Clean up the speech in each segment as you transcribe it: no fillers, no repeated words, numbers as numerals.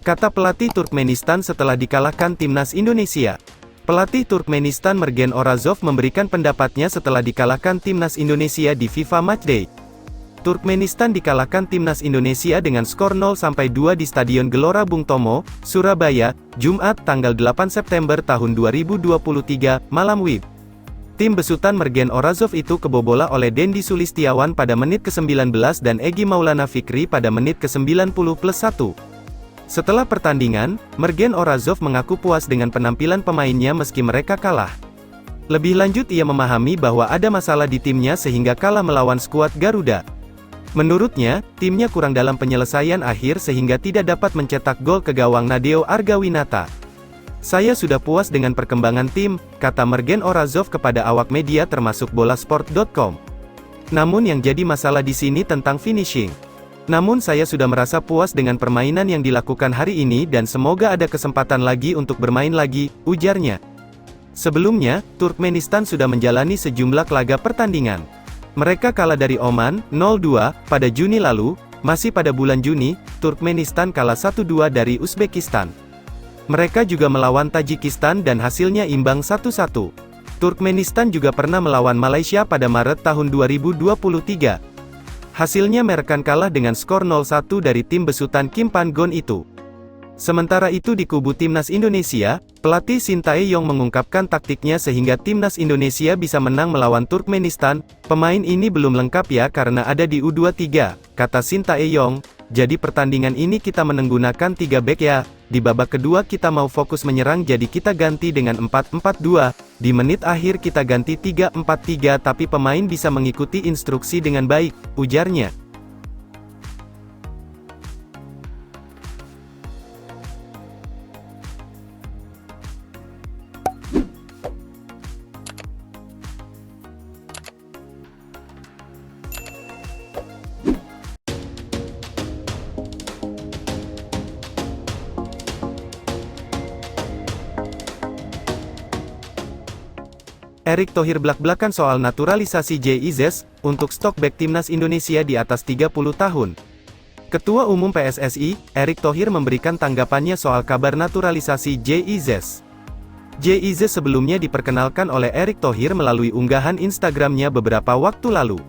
kata pelatih Turkmenistan setelah dikalahkan timnas Indonesia. Pelatih Turkmenistan Mergen Orazov memberikan pendapatnya setelah dikalahkan timnas Indonesia di FIFA Matchday. Turkmenistan dikalahkan timnas Indonesia dengan skor 0-2 di Stadion Gelora Bung Tomo, Surabaya, Jumat tanggal 8 September tahun 2023, malam WIB. Tim besutan Mergen Orazov itu kebobolan oleh Dendi Sulistiawan pada menit ke-19 dan Egy Maulana Fikri pada menit ke-90+1. Setelah pertandingan, Mergen Orazov mengaku puas dengan penampilan pemainnya meski mereka kalah. Lebih lanjut ia memahami bahwa ada masalah di timnya sehingga kalah melawan skuad Garuda. Menurutnya, timnya kurang dalam penyelesaian akhir sehingga tidak dapat mencetak gol ke gawang Nadeo Argawinata. Saya sudah puas dengan perkembangan tim, kata Mergen Orazov kepada awak media termasuk bolasport.com. Namun yang jadi masalah di sini tentang finishing. Namun saya sudah merasa puas dengan permainan yang dilakukan hari ini dan semoga ada kesempatan lagi untuk bermain lagi, ujarnya. Sebelumnya, Turkmenistan sudah menjalani sejumlah laga pertandingan. Mereka kalah dari Oman, 0-2, pada Juni lalu. Masih pada bulan Juni, Turkmenistan kalah 1-2 dari Uzbekistan. Mereka juga melawan Tajikistan dan hasilnya imbang 1-1. Turkmenistan juga pernah melawan Malaysia pada Maret tahun 2023. Hasilnya mereka kalah dengan skor 0-1 dari tim besutan Kim Pan-gon itu. Sementara itu di kubu timnas Indonesia, pelatih Sintayong mengungkapkan taktiknya sehingga timnas Indonesia bisa menang melawan Turkmenistan. Pemain ini belum lengkap ya karena ada di U23, kata Sintayong. Jadi pertandingan ini kita menggunakan 3 back ya. Di babak kedua kita mau fokus menyerang jadi kita ganti dengan 4-4-2. Di menit akhir kita ganti 3-4-3 tapi pemain bisa mengikuti instruksi dengan baik, ujarnya. Erick Thohir blak-blakan soal naturalisasi JIZ, untuk stok bek timnas Indonesia di atas 30 tahun. Ketua Umum PSSI, Erick Thohir memberikan tanggapannya soal kabar naturalisasi JIZ. JIZ sebelumnya diperkenalkan oleh Erick Thohir melalui unggahan Instagramnya beberapa waktu lalu.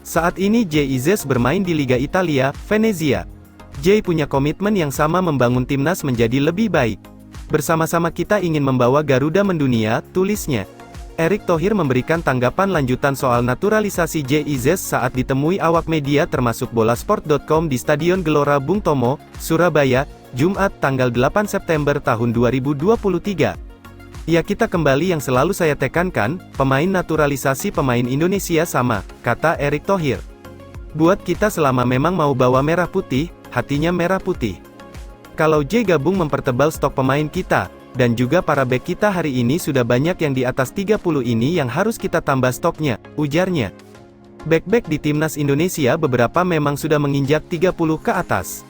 Saat ini JIZ bermain di Liga Italia, Venezia. J punya komitmen yang sama membangun timnas menjadi lebih baik. Bersama-sama kita ingin membawa Garuda mendunia, tulisnya. Erick Thohir memberikan tanggapan lanjutan soal naturalisasi JIZ saat ditemui awak media termasuk bolasport.com di Stadion Gelora Bung Tomo, Surabaya, Jumat tanggal 8 September tahun 2023. Ya kita kembali yang selalu saya tekankan, pemain naturalisasi pemain Indonesia sama, kata Erick Thohir. Buat kita selama memang mau bawa merah putih, hatinya merah putih. Kalau J gabung mempertebal stok pemain kita, dan juga para bek kita hari ini sudah banyak yang di atas 30 ini yang harus kita tambah stoknya, ujarnya. Bek-bek di timnas Indonesia beberapa memang sudah menginjak 30 ke atas.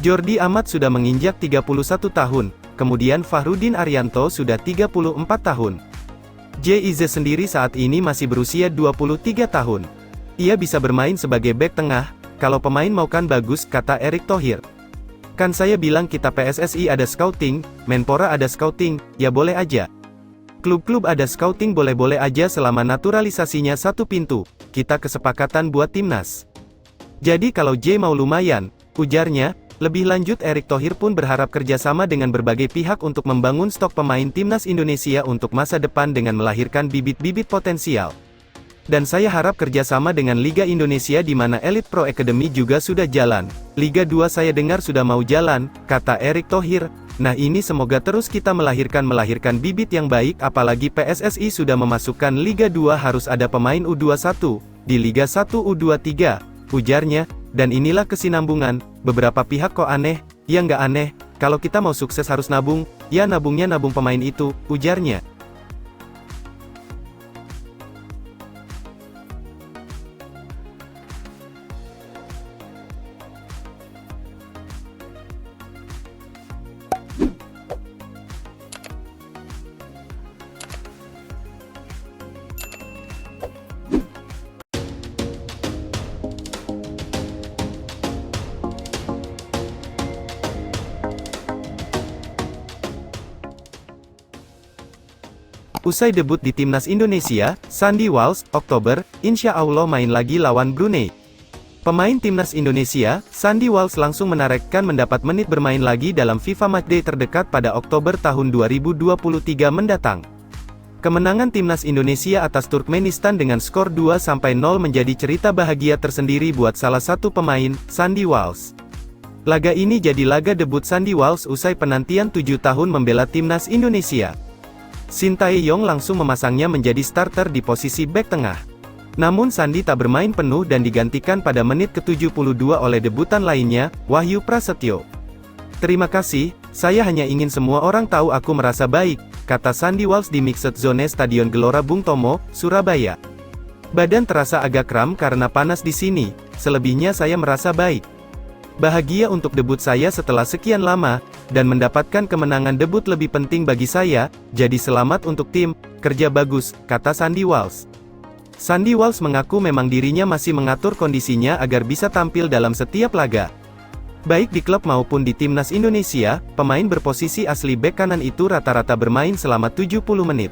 Jordi Amat sudah menginjak 31 tahun, kemudian Fahrudin Arianto sudah 34 tahun. JIZ sendiri saat ini masih berusia 23 tahun. Ia bisa bermain sebagai bek tengah, kalau pemain mau kan bagus, kata Erick Thohir. Kan saya bilang kita PSSI ada scouting, Menpora ada scouting, ya boleh aja. Klub-klub ada scouting boleh-boleh aja selama naturalisasinya satu pintu, kita kesepakatan buat timnas. Jadi kalau J mau lumayan, ujarnya. Lebih lanjut Erick Thohir pun berharap kerjasama dengan berbagai pihak untuk membangun stok pemain timnas Indonesia untuk masa depan dengan melahirkan bibit-bibit potensial. Dan saya harap kerjasama dengan Liga Indonesia di mana Elite Pro Academy juga sudah jalan. Liga 2 saya dengar sudah mau jalan, kata Erick Thohir. Nah ini semoga terus kita melahirkan bibit yang baik apalagi PSSI sudah memasukkan Liga 2 harus ada pemain U21, di Liga 1 U23, ujarnya. Dan inilah kesinambungan, beberapa pihak kok aneh, ya nggak aneh, kalau kita mau sukses harus nabung, ya nabungnya nabung pemain itu, ujarnya. Usai debut di timnas Indonesia, Sandy Walsh, Oktober, insya Allah main lagi lawan Brunei. Pemain timnas Indonesia, Sandy Walsh langsung menargetkan mendapat menit bermain lagi dalam FIFA Matchday terdekat pada Oktober tahun 2023 mendatang. Kemenangan timnas Indonesia atas Turkmenistan dengan skor 2-0 menjadi cerita bahagia tersendiri buat salah satu pemain, Sandy Walsh. Laga ini jadi laga debut Sandy Walsh usai penantian 7 tahun membela timnas Indonesia. Shin Tae-yong langsung memasangnya menjadi starter di posisi bek tengah. Namun Sandy tak bermain penuh dan digantikan pada menit ke-72 oleh debutan lainnya, Wahyu Prasetyo. "Terima kasih, saya hanya ingin semua orang tahu aku merasa baik," kata Sandy Walsh di Mixed Zone Stadion Gelora Bung Tomo, Surabaya. "Badan terasa agak kram karena panas di sini, selebihnya saya merasa baik. Bahagia untuk debut saya setelah sekian lama, dan mendapatkan kemenangan debut lebih penting bagi saya, jadi selamat untuk tim, kerja bagus," kata Sandy Walsh. Sandy Walsh mengaku memang dirinya masih mengatur kondisinya agar bisa tampil dalam setiap laga. Baik di klub maupun di timnas Indonesia, pemain berposisi asli bek kanan itu rata-rata bermain selama 70 menit.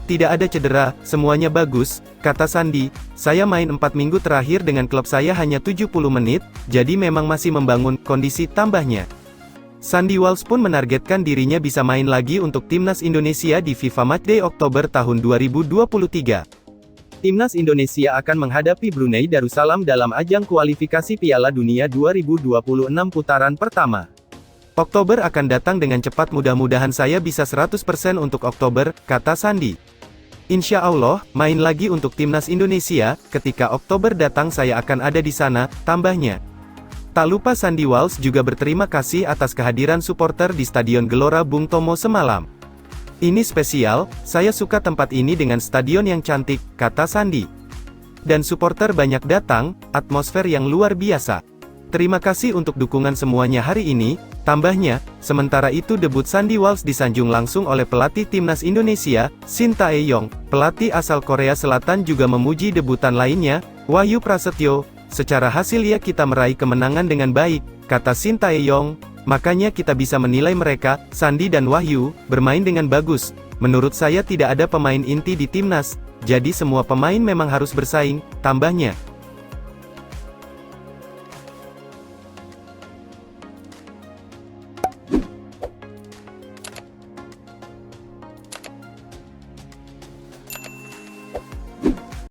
"Tidak ada cedera, semuanya bagus," kata Sandy. "Saya main 4 minggu terakhir dengan klub saya hanya 70 menit, jadi memang masih membangun kondisi," tambahnya. Sandy Walsh pun menargetkan dirinya bisa main lagi untuk timnas Indonesia di FIFA Matchday Oktober tahun 2023. Timnas Indonesia akan menghadapi Brunei Darussalam dalam ajang kualifikasi Piala Dunia 2026 putaran pertama. "Oktober akan datang dengan cepat, mudah-mudahan saya bisa 100% untuk Oktober," kata Sandy. "Insya Allah, main lagi untuk timnas Indonesia, ketika Oktober datang saya akan ada di sana," tambahnya. Tak lupa Sandy Walsh juga berterima kasih atas kehadiran supporter di Stadion Gelora Bung Tomo semalam. "Ini spesial, saya suka tempat ini dengan stadion yang cantik," kata Sandy. "Dan supporter banyak datang, atmosfer yang luar biasa. Terima kasih untuk dukungan semuanya hari ini," tambahnya. Sementara itu debut Sandy Walsh disanjung langsung oleh pelatih timnas Indonesia, Shin Tae-yong. Pelatih asal Korea Selatan juga memuji debutan lainnya, Wahyu Prasetyo. "Secara hasil ya kita meraih kemenangan dengan baik," kata Shin Tae-yong. "Makanya kita bisa menilai mereka, Sandy dan Wahyu, bermain dengan bagus. Menurut saya tidak ada pemain inti di timnas, jadi semua pemain memang harus bersaing," tambahnya.